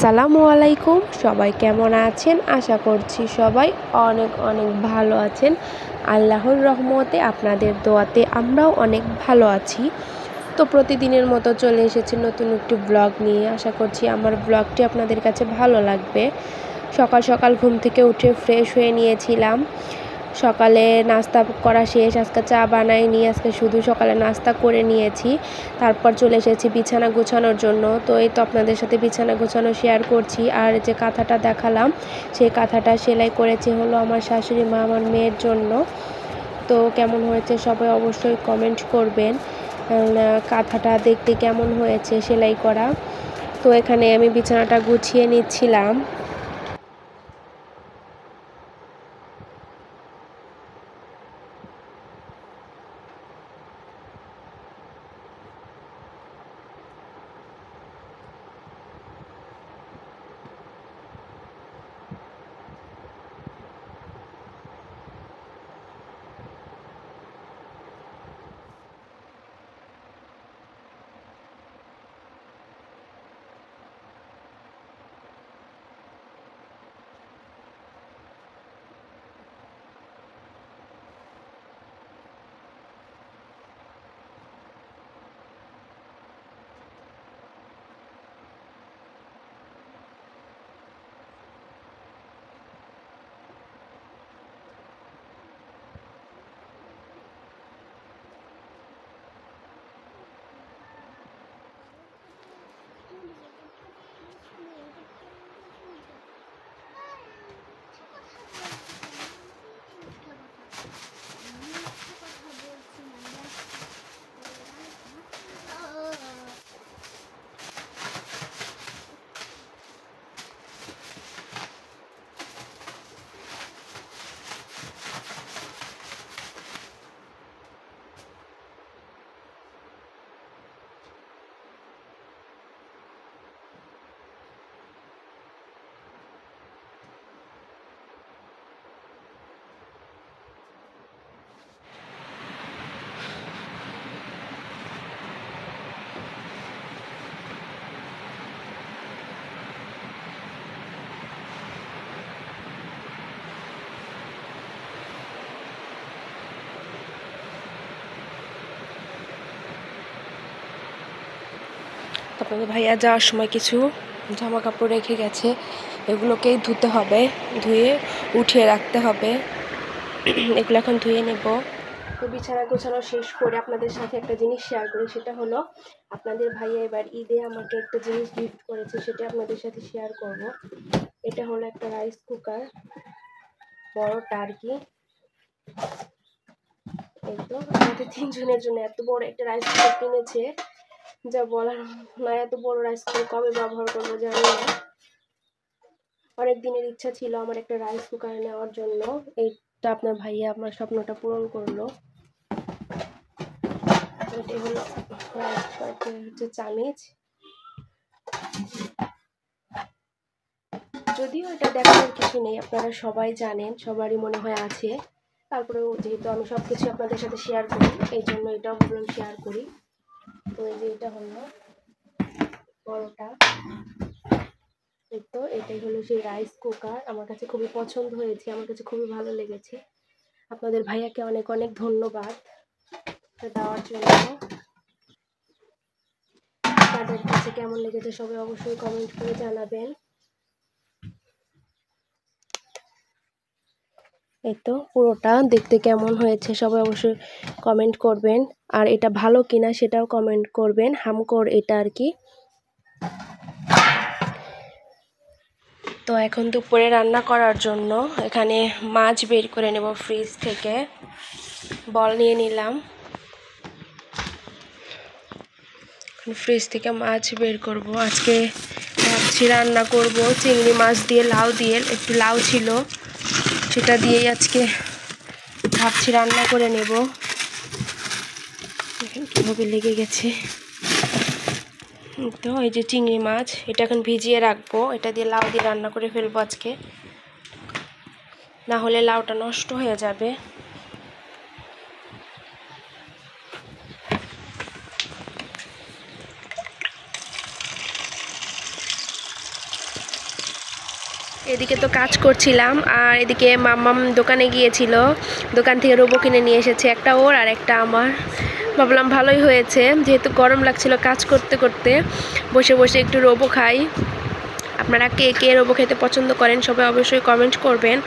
আসসালামু আলাইকুম। সবাই কেমন আছেন? আশা করছি সবাই অনেক অনেক ভালো আছেন। আল্লাহর রহমতে আপনাদের দোয়াতে আমরাও অনেক ভালো আছি। তো প্রতিদিনের মতো চলে এসেছি নতুন একটি ব্লগ নিয়ে। আশা করছি আমার ব্লগটি আপনাদের কাছে ভালো লাগবে। সকাল সকাল ঘুম থেকে উঠে ফ্রেশ হয়ে নিয়েছিলাম। সকালে নাস্তা করা শেষ, আজকে চা বানাইনি, আজকে শুধু সকালে নাস্তা করে নিয়েছি। তারপর চলে এসেছি বিছানা গোছানোর জন্য। তো এই তো আপনাদের সাথে বিছানা গোছানো শেয়ার করছি। আর যে কাঁথাটা দেখালাম, সেই কাঁথাটা সেলাই করেছি হলো আমার শাশুড়ি মা আমার মেয়ের জন্য। তো কেমন হয়েছে সবাই অবশ্যই কমেন্ট করবেন। কাঁথাটা দেখতে কেমন হয়েছে সেলাই করা। তো এখানে আমি বিছানাটা গুছিয়ে নিচ্ছিলাম। আপনাদের ভাইয়া যাওয়ার সময় কিছু জামা কাপড় রেখে গেছে, এগুলোকেই ধুতে হবে, ধুয়ে উঠিয়ে রাখতে হবে। এগুলো এখন ধুয়ে নেব। তো বিছানা গোছানো শেষ করে আপনাদের সাথে একটা জিনিস শেয়ার করি, সেটা হলো আপনাদের ভাইয়া এবার ঈদে আমাকে একটা জিনিস গিফট করেছে, সেটা আপনাদের সাথে শেয়ার করব। এটা হলো একটা রাইস কুকার, বড়টা আর কি। এই তো আমাদের তিনজনের জন্য এত বড় একটা রাইস কুকার কিনেছে, যা বলার না। এত বড় রাইস কুকার কবে ব্যবহার করবো জানি না। অনেক দিনের ইচ্ছা ছিল আমার একটা রাইস কুকার নেওয়ার জন্য। এইটা আপনার ভাইয়া আমার স্বপ্নটা পূরণ করলো। এটাই হলো রাইস কুকার, হচ্ছে চামিচ। যদিও এটা দেখানোর কিছু নেই, আপনারা সবাই জানেন, সবারই মনে হয় আছে। তারপরেও যেহেতু আমি সবকিছু আপনাদের সাথে শেয়ার করি, এই জন্য এটাও ভাবলাম শেয়ার করি। তো এই যে এটা হলো বড়টা। তো এটাই হলো সেই রাইস কুকার। আমার কাছে খুবই পছন্দ হয়েছে, আমার কাছে খুবই ভালো লেগেছে। আপনাদের ভাইয়াকে অনেক অনেক ধন্যবাদ দেওয়ার জন্য। তাদের কাছে কেমন লেগেছে সবাই অবশ্যই কমেন্ট করে জানাবেন। এই তো পুরোটা দেখতে কেমন হয়েছে সবাই অবশ্যই কমেন্ট করবেন। আর এটা ভালো কিনা সেটাও কমেন্ট করবেন। হামকোর এটা আর কি। তো এখন দুপুরে রান্না করার জন্য এখানে মাছ বের করে নেব ফ্রিজ থেকে। বল নিয়ে নিলাম, ফ্রিজ থেকে মাছ বের করব। আজকে ভাবছি রান্না করব চিংড়ি মাছ দিয়ে, লাউ দিয়ে। একটু লাউ ছিল, সেটা দিয়েই আজকে ভাবছি রান্না করে নেব। কীভাবে লেগে গেছে। তো এই যে চিংড়ি মাছ, এটা এখন ভিজিয়ে রাখবো। এটা দিয়ে লাউ দিয়ে রান্না করে ফেলবো আজকে, না হলে লাউটা নষ্ট হয়ে যাবে। এদিকে তো কাজ করছিলাম আর এদিকে মাম্মাম দোকানে গিয়েছিল, দোকান থেকে রোবো কিনে নিয়ে এসেছে, একটা ওর আর একটা আমার। ভাবলাম ভালোই হয়েছে, যেহেতু গরম লাগছিল কাজ করতে করতে বসে বসে একটু রোবো খাই। আপনারা কে কে রোবো খেতে পছন্দ করেন সবাই অবশ্যই কমেন্ট করবেন।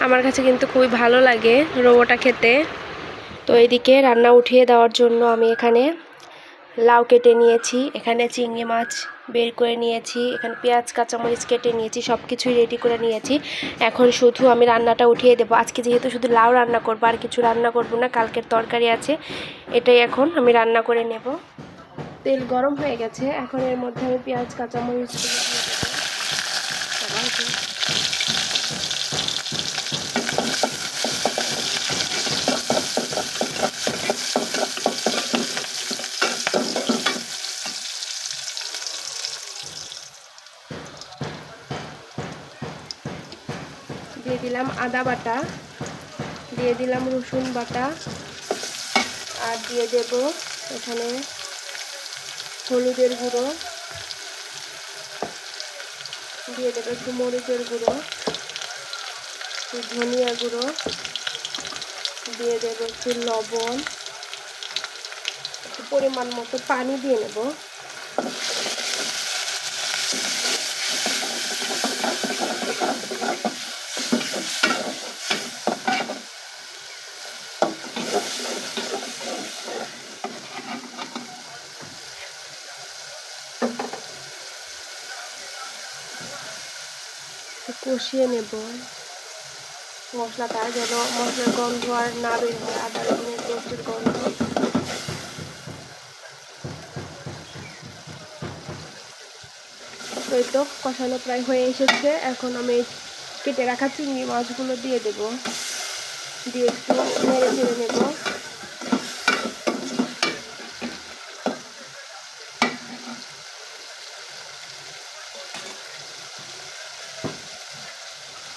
আমার কাছে কিন্তু খুবই ভালো লাগে রোবোটা খেতে। তো এদিকে রান্না উঠিয়ে দেওয়ার জন্য আমি এখানে লাউ কেটে নিয়েছি, এখানে চিংড়ি মাছ বের করে নিয়েছি, এখানে পেঁয়াজ কাঁচামরিচ কেটে নিয়েছি, সব কিছুই রেডি করে নিয়েছি। এখন শুধু আমি রান্নাটা উঠিয়ে দেবো। আজকে যেহেতু শুধু লাউ রান্না করবো, আর কিছু রান্না করব না, কালকের তরকারি আছে, এটাই এখন আমি রান্না করে নেব। তেল গরম হয়ে গেছে, এখন এর মধ্যে আমি পেঁয়াজ কাঁচামরিচ দিয়ে দেবো। দিয়ে দিলাম আদা বাটা, দিয়ে দিলাম রসুন বাটা, আর দিয়ে দেব এখানে হলুদের গুঁড়ো, দিয়ে দেবো একটু মরিচের গুঁড়ো, ধনিয়া গুঁড়ো, দিয়ে দেবো একটু লবণ, একটু পরিমাণ মতো পানি দিয়ে নেব। কষিয়ে নেব মশলাটা, যেন মশলার গন্ধ আর না বের হয়, আদা রসুনের পেস্টের গন্ধ। এই তো কষানো প্রায় হয়ে এসেছে, এখন আমি কেটে রাখা চিংড়ি মাছগুলো দিয়ে দেব, দিয়ে একটু নেড়ে চেড়ে নেব।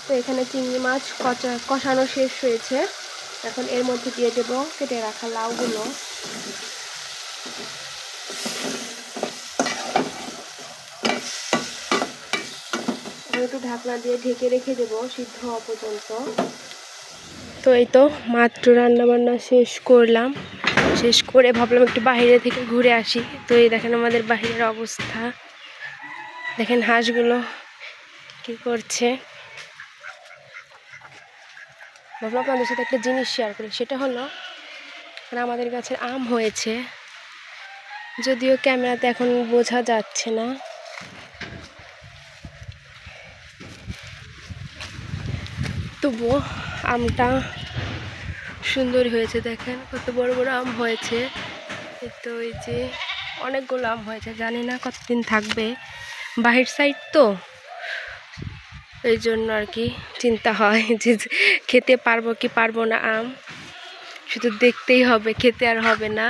তো এখানে চিংড়ি মাছ কষানো শেষ হয়েছে, এখন এর মধ্যে দিয়ে দেব কেটে রাখা লাউগুলো। একটু ঢাকনা দিয়ে ঢেকে রেখে দেব সিদ্ধ হওয়া পর্যন্ত। তো এই তো মাত্র রান্না বান্না শেষ করলাম, শেষ করে ভাবলাম একটু বাইরে থেকে ঘুরে আসি। তো এই দেখেন আমাদের বাইরের অবস্থা, দেখেন হাঁসগুলো কি করছে। ভাবলাম আপনাদের সাথে একটা জিনিস শেয়ার করি, সেটা হলো আমাদের গাছের আম হয়েছে, যদিও ক্যামেরাতে এখন বোঝা যাচ্ছে না। তবুও আমটা সুন্দর হয়েছে, দেখেন কত বড় বড় আম হয়েছে। তো এই যে অনেকগুলো আম হয়েছে, জানি না কতদিন থাকবে, বাহির সাইড তো, এই জন্য আর কি চিন্তা হয় যে খেতে পারবো কি পারবো না। আম শুধু দেখতেই হবে, খেতে আর হবে না।